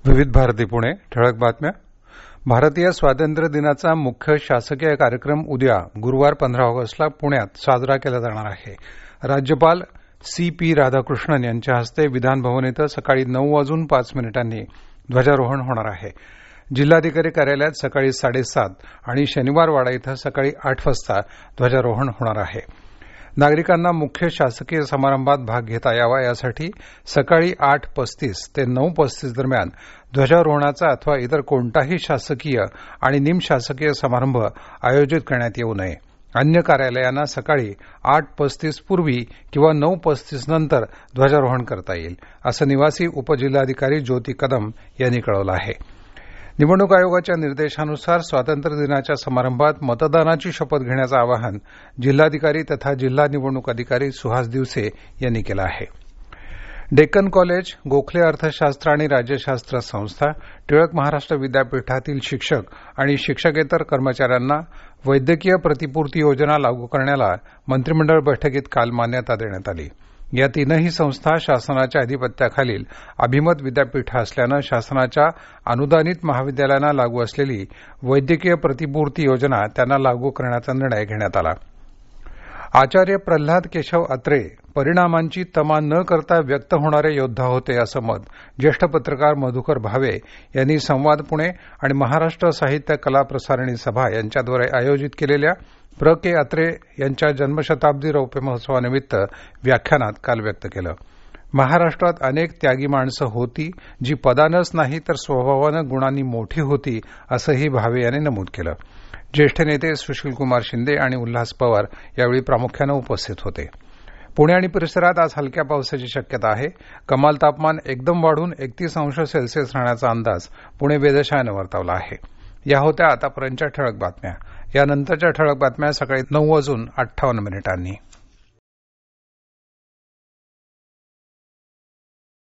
विविध भारती पुणे ठळक बातम्या. भारतीय स्वातंत्र्य दिनाचा मुख्य शासकीय कार्यक्रम उद्या गुरुवार 15 ऑगस्टला पुण्यात साजरा केला जाणार आहे. राज्यपाल सी राधाकृष्णन यांच्या हस्ते विधान भवन इथं सकाळी 9:05 ध्वजारोहण होणार आहे. जिल्हाधिकारी कार्यालयात सकाळी 7:30 आणि शनिवार वाडा इथं सकाळी 8 वाजता ध्वजारोहण होणार आहे. नागरिकांना मुख्य शासकीय समारंभात भाग घेता यावा यासाठी सकाळी 8:35 ते 9:35 दरम्यान ध्वजारोहणाचा अथवा इतर कोणताही शासकीय आणि निमशासकीय समारंभ आयोजित करण्यात येऊ नये. अन्य कार्यालयांना सकाळी 8:35 पूर्वी किंवा 9:35 नंतर ध्वजारोहण करता येईल, असं निवासी उपजिल्हाधिकारी ज्योती कदम यांनी कळवलं आहे. निवडणूक आयोगाच्या निर्देशानुसार स्वातंत्र्यदिनाच्या समारंभात मतदानाची शपथ घेण्याचं आवाहन जिल्हाधिकारी तथा जिल्हा निवडणूक अधिकारी सुहास दिवसे यांनी केलं आहे. डेक्कन कॉलेज, गोखले अर्थशास्त्र आणि राज्यशास्त्र संस्था, टिळक महाराष्ट्र विद्यापीठातील शिक्षक आणि शिक्षकेतर कर्मचाऱ्यांना वैद्यकीय प्रतिपूर्ती योजना लागू करण्याला मंत्रिमंडळ बैठकीत काल मान्यता देण्यात आली. या तीनही संस्था शासनाच्या अधिपत्याखालील अभिमत विद्यापीठं असल्यानं शासनाच्या अनुदानित महाविद्यालयांना लागू असलेली वैद्यकीय प्रतिपूर्ती योजना त्यांना लागू करण्याचा निर्णय घेण्यात आला. आचार्य प्रल्हाद केशव अत्रे परिणामांची तमा न करता व्यक्त होणारे योद्धा होते, असं मत ज्येष्ठ पत्रकार मधुकर भावे यांनी संवाद पुणे आणि महाराष्ट्र साहित्य कला प्रसारणी सभा यांच्याद्वारे आयोजित केलेल्या प्र के अत्रे यांच्या जन्मशताब्दी रौप्य महोत्सवानिमित्त व्याख्यानात काल व्यक्त केलं. महाराष्ट्रात अनेक त्यागी माणसं होती, जी पदानच नाही तर स्वभावानं गुणांनी मोठी होती, असंही भावे यांनी नमूद केलं. ज्येष्ठ नेते सुशीलकुमार शिंदे आणि उल्हास पवार यावेळी प्रामुख्यानं उपस्थित होते. पुणे आणि परिसरात आज हलक्या पावसाची शक्यता आहे. कमाल तापमान एकदम वाढून 31 अंश सेल्सिअस राहण्याचा अंदाज पुणे वेधशाळेनं वर्तवला आहे. या होत्या आतापर्यंतच्या ठळक बातम्या. यानंतरच्या ठळक बातम्या सकाळी 9:58